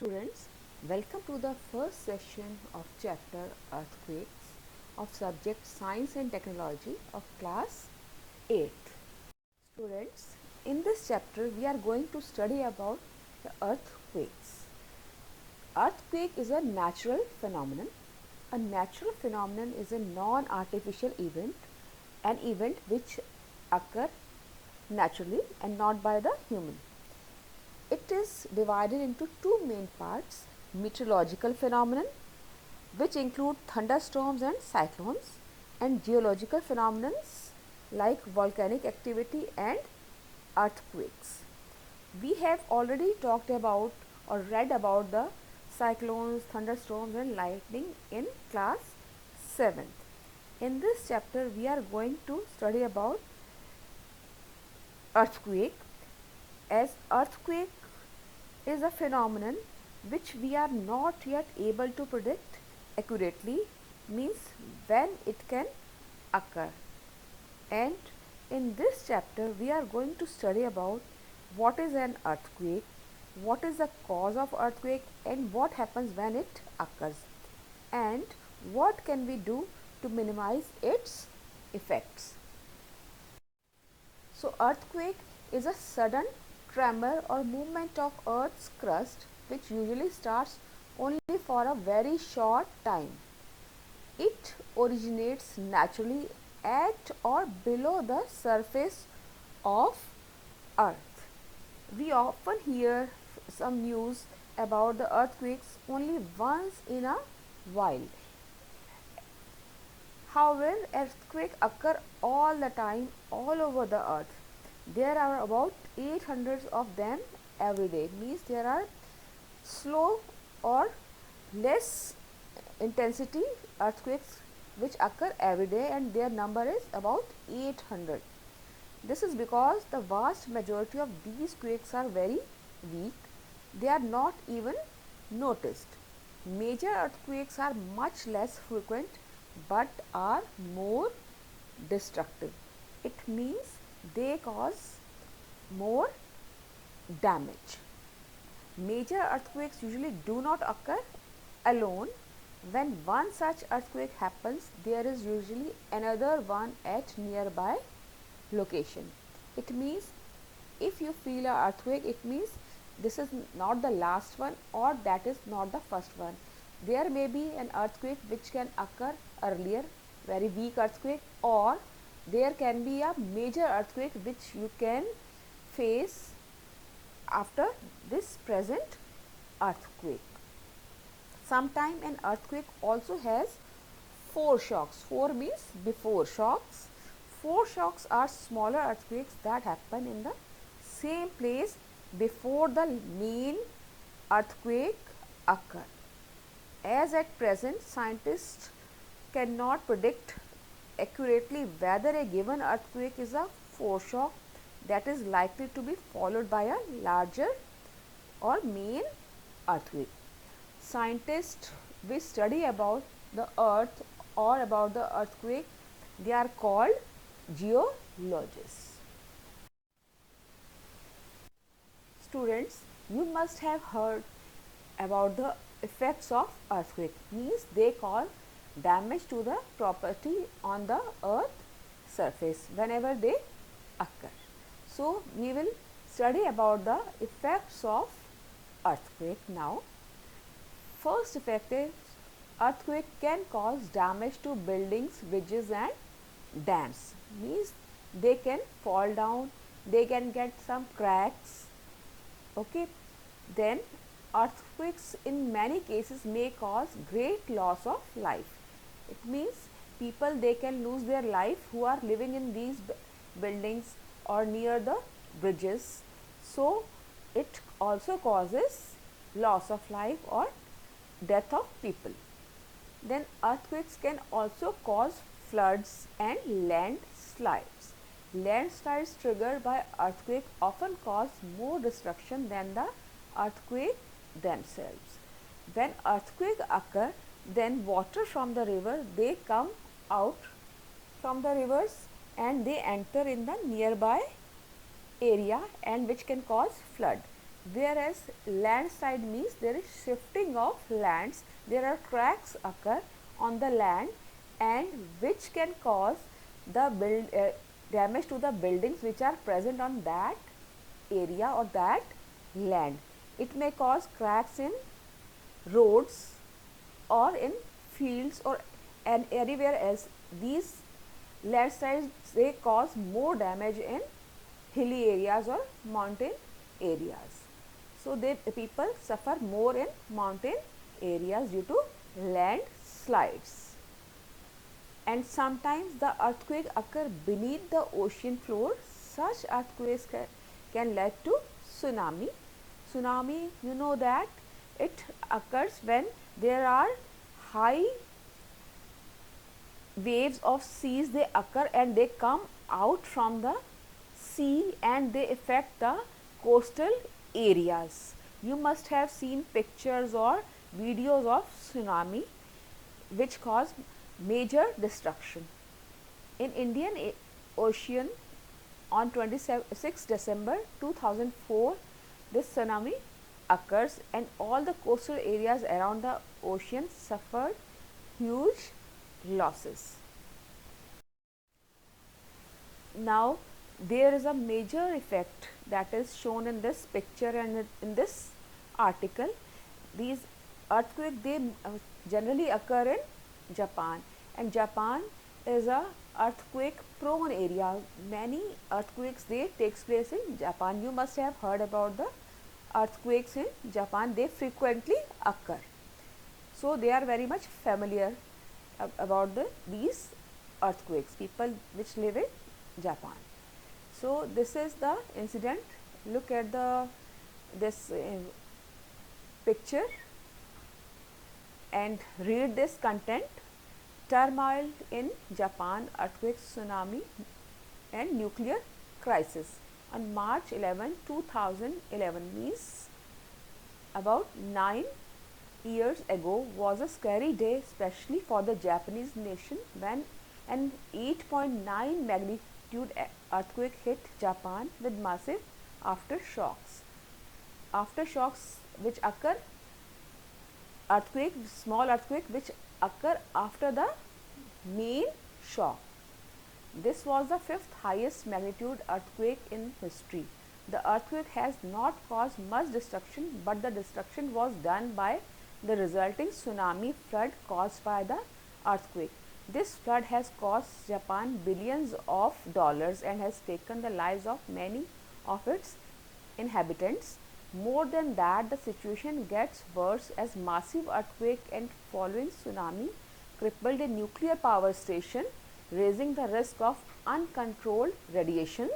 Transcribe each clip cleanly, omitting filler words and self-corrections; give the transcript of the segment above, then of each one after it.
Students, welcome to the first session of chapter Earthquakes of subject Science and Technology of class 8th. Students, in this chapter we are going to study about the earthquakes. Earthquake is a natural phenomenon. A natural phenomenon is a non-artificial event, an event which occur naturally and not by the human. It is divided into two main parts: meteorological phenomenon, which include thunderstorms and cyclones, and geological phenomena like volcanic activity and earthquakes. We have already talked about or read about the cyclones, thunderstorms and lightning in class 7th. In this chapter we are going to study about earthquake, as earthquake is a phenomenon which we are not yet able to predict accurately, means when it can occur. And in this chapter we are going to study about what is an earthquake, what is the cause of earthquake, and what happens when it occurs, and what can we do to minimize its effects. So earthquake is a sudden tremor or movement of earth's crust which usually starts only for a very short time. It originates naturally at or below the surface of earth. We often hear some news about the earthquakes only once in a while. However, earthquakes occur all the time all over the earth. There are about 800 of them every day, means there are slow or less intensity earthquakes which occur every day, and their number is about 800. This is because the vast majority of these quakes are very weak. They are not even noticed. Major earthquakes are much less frequent but are more destructive. It means they cause more damage. Major earthquakes usually do not occur alone. When one such earthquake happens, there is usually another one at nearby location. It means if you feel an earthquake, it means this is not the last one or that is not the first one. There may be an earthquake which can occur earlier, very weak earthquake, or there can be a major earthquake which you can face after this present earthquake. Sometimes an earthquake also has foreshocks. Fore means before shocks. Foreshocks are smaller earthquakes that happen in the same place before the main earthquake occurs. As at present, scientists cannot predict accurately whether a given earthquake is a foreshock that is likely to be followed by a larger or main earthquake. Scientists which study about the earth or about the earthquake, they are called geologists. Students, you must have heard about the effects of earthquake, means they cause damage to the property on the earth surface whenever they occur. So we will study about the effects of earthquake now. First effect is earthquake can cause damage to buildings, bridges and dams, means they can fall down, they can get some cracks. Okay, then earthquakes in many cases may cause great loss of life. It means people, they can lose their life who are living in these buildings or near the bridges. So it also causes loss of life or death of people. Then earthquakes can also cause floods and landslides. Landslides triggered by earthquake often cause more destruction than the earthquake themselves. When earthquake occur, then water from the river, they come out from the rivers and they enter in the nearby area, and which can cause flood. whereas landslide means there is shifting of lands. There are cracks occur on the land and which can cause the damage to the buildings which are present on that area or that land. It may cause cracks in roads or in fields or anywhere else. These landslides, they cause more damage in hilly areas or mountain areas. So the people suffer more in mountain areas due to landslides. And sometimes the earthquake occur beneath the ocean floor. Such earthquakes can lead to tsunami. Tsunami, you know that it occurs when there are high waves of seas, they occur and they come out from the sea and they affect the coastal areas. You must have seen pictures or videos of tsunami which cause major destruction. In Indian Ocean on 26 December 2004, this tsunami occurs and all the coastal areas around the ocean suffered huge losses. Now there is a major effect that is shown in this picture and in this article. These earthquakes, they generally occur in Japan, and Japan is a earthquake prone area. Many earthquakes, they takes place in Japan. You must have heard about the earthquakes in Japan, they frequently occur. So they are very much familiar about these earthquakes, people which live in Japan. So this is the incident. Look at this picture and read this content. Turmoil in Japan, earthquake, tsunami and nuclear crisis. On March 11, 2011, means about 9 years ago, was a scary day, especially for the Japanese nation, when an 8.9 magnitude earthquake hit Japan with massive aftershocks. Aftershocks which occur, small earthquake which occur after the main shock. This was the 5th highest magnitude earthquake in history. The earthquake has not caused much destruction, but the destruction was done by the resulting tsunami flood caused by the earthquake. This flood has cost Japan billions of dollars and has taken the lives of many of its inhabitants. More than that, the situation gets worse as massive earthquake and following tsunami crippled a nuclear power station, raising the risk of uncontrolled radiations.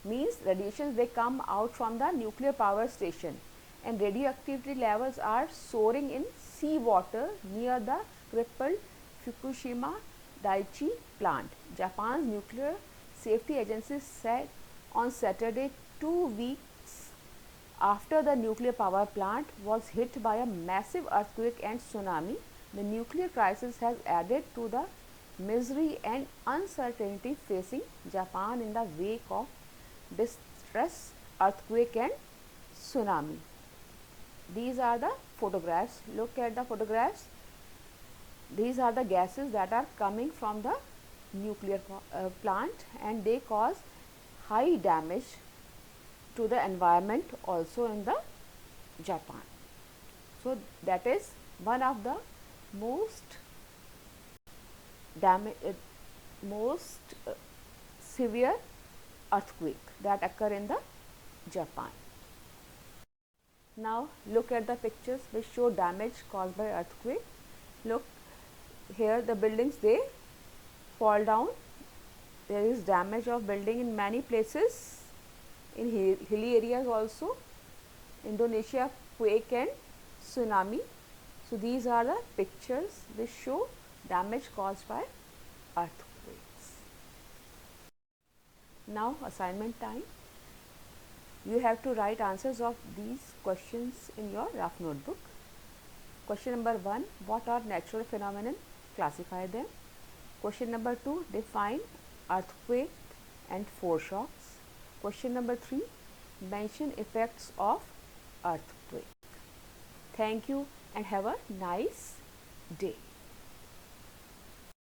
Means radiations, they come out from the nuclear power station, and radioactivity levels are soaring in seawater near the crippled Fukushima Daiichi plant. Japan's nuclear safety agency said on Saturday, 2 weeks after the nuclear power plant was hit by a massive earthquake and tsunami, the nuclear crisis has added to the misery and uncertainty facing Japan in the wake of distress, earthquake and tsunami. These are the photographs. Look at the photographs. These are the gases that are coming from the nuclear plant, and they cause high damage to the environment also in the Japan. So that is one of the most severe earthquake that occur in the Japan. Now look at the pictures which show damage caused by earthquake. Look here, the buildings, they fall down. There is damage of building in many places, in hilly areas also. Indonesia, quake and tsunami. So these are the pictures which show damage caused by earthquakes. Now assignment time. You have to write answers of these questions in your rough notebook. Question number 1, what are natural phenomena? Classify them. Question number 2, define earthquake and foreshocks. Question number 3, mention effects of earthquake. Thank you and have a nice day.